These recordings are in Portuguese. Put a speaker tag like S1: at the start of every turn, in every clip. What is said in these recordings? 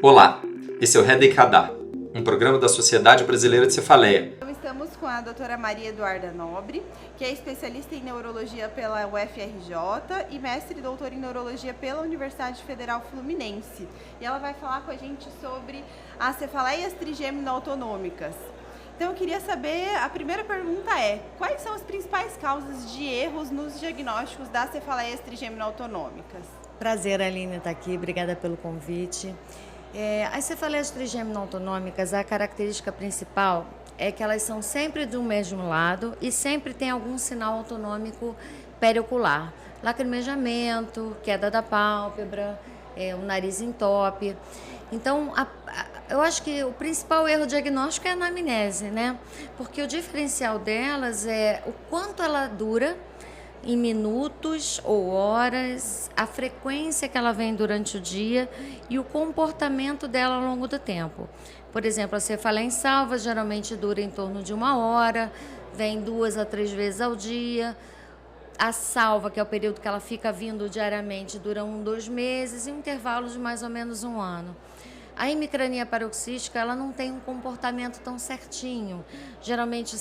S1: Olá, esse é o Redecadá, um programa da Sociedade Brasileira de Cefaleia.
S2: Estamos com a doutora Maria Eduarda Nobre, que é especialista em neurologia pela UFRJ e mestre e doutora em neurologia pela Universidade Federal Fluminense. E ela vai falar com a gente sobre as cefaleias trigêmino-autonômicas. Então eu queria saber, a primeira pergunta é, quais são as principais causas de erros nos diagnósticos das cefaleias trigêmino-autonômicas?
S3: Prazer, Aline, estar aqui. Obrigada pelo convite. As cefaleias trigêmino-autonômicas, a característica principal é que elas são sempre do mesmo lado e sempre tem algum sinal autonômico periocular. Lacrimejamento, queda da pálpebra, o nariz entope. Então, eu acho que o principal erro diagnóstico é a anamnese, né? Porque o diferencial delas é o quanto ela dura em minutos ou horas, a frequência que ela vem durante o dia e o comportamento dela ao longo do tempo. Por exemplo, a cefaleia em salva geralmente dura em torno de 1 hora, vem 2 a 3 vezes ao dia. A salva, que é o período que ela fica vindo diariamente, dura 2 meses e um intervalo de mais ou menos 1 ano. A hemicrania paroxística, ela não tem um comportamento tão certinho. Geralmente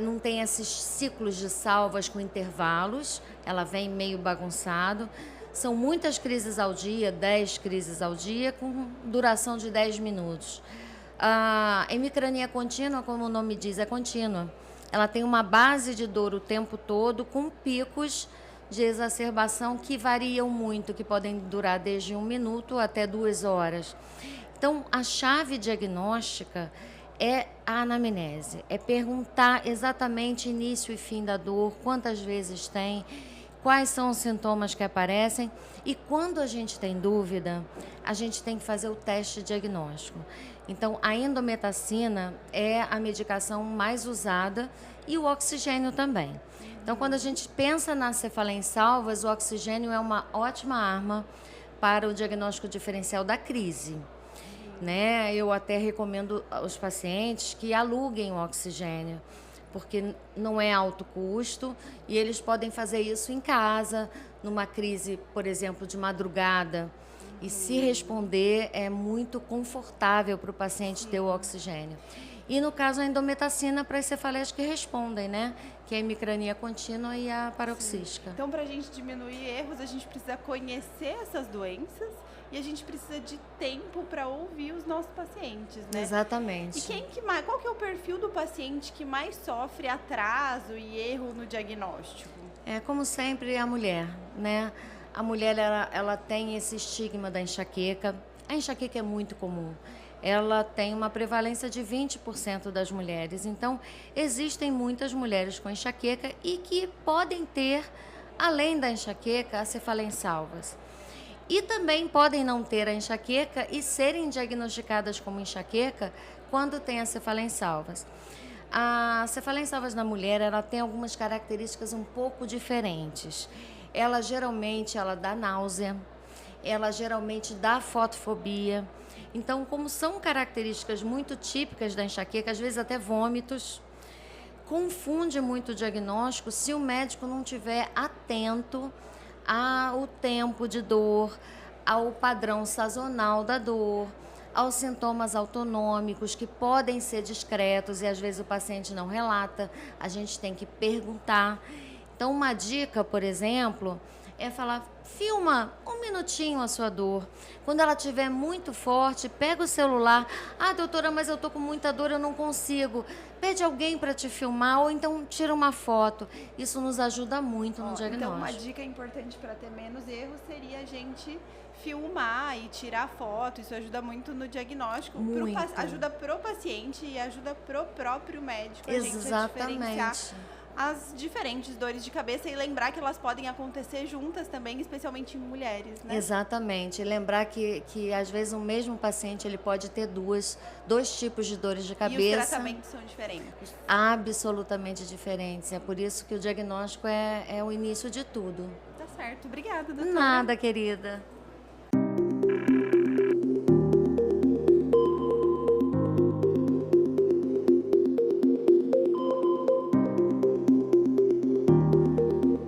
S3: não tem esses ciclos de salvas com intervalos, ela vem meio bagunçado. São muitas crises ao dia, 10 crises ao dia, com duração de 10 minutos. A hemicrania contínua, como o nome diz, é contínua. Ela tem uma base de dor o tempo todo, com picos de exacerbação que variam muito, que podem durar desde 1 minuto até 2 horas. Então, a chave diagnóstica é a anamnese, é perguntar exatamente início e fim da dor, quantas vezes tem, quais são os sintomas que aparecem e quando a gente tem dúvida, a gente tem que fazer o teste diagnóstico. Então, a endometacina é a medicação mais usada e o oxigênio também. Então, quando a gente pensa na cefaleia em salvas, o oxigênio é uma ótima arma para o diagnóstico diferencial da crise. Eu até recomendo aos pacientes que aluguem o oxigênio, porque não é alto custo e eles podem fazer isso em casa, numa crise, por exemplo, de madrugada. E se responder, é muito confortável para o paciente ter o oxigênio. E no caso, a endometacina para as cefaleias que respondem, que é a hemicrania contínua e a paroxística.
S2: Então, para a gente diminuir erros, a gente precisa conhecer essas doenças e a gente precisa de tempo para ouvir os nossos pacientes, né?
S3: Exatamente.
S2: E qual que é o perfil do paciente que mais sofre atraso e erro no diagnóstico?
S3: Como sempre, a mulher, A mulher, ela tem esse estigma da enxaqueca. A enxaqueca é muito comum. Ela tem uma prevalência de 20% das mulheres. Então, existem muitas mulheres com enxaqueca e que podem ter, além da enxaqueca, a cefaleia em salvas. E também podem não ter a enxaqueca e serem diagnosticadas como enxaqueca quando tem a cefaleia em salvas. A cefaleia em salvas na mulher, ela tem algumas características um pouco diferentes. Ela geralmente dá náusea, ela geralmente dá fotofobia. Então, como são características muito típicas da enxaqueca, às vezes até vômitos, confunde muito o diagnóstico se o médico não estiver atento ao tempo de dor, ao padrão sazonal da dor, aos sintomas autonômicos que podem ser discretos e às vezes o paciente não relata, a gente tem que perguntar. Então, uma dica, por exemplo, é falar, filma 1 minutinho a sua dor. Quando ela estiver muito forte, pega o celular. Ah, doutora, mas eu estou com muita dor, eu não consigo. Pede alguém para te filmar ou então tira uma foto. Isso nos ajuda muito no diagnóstico.
S2: Então, uma dica importante para ter menos erros seria a gente filmar e tirar foto. Isso ajuda muito no diagnóstico. Ajuda pro paciente e ajuda pro próprio médico.
S3: Exatamente.
S2: A gente a diferenciar as diferentes dores de cabeça e lembrar que elas podem acontecer juntas também, especialmente em mulheres, né?
S3: Exatamente. Lembrar que às vezes o mesmo paciente ele pode ter dois tipos de dores de cabeça.
S2: E os tratamentos são diferentes.
S3: Absolutamente diferentes. É por isso que o diagnóstico é o início de tudo.
S2: Tá certo. Obrigada, doutora.
S3: Nada, querida.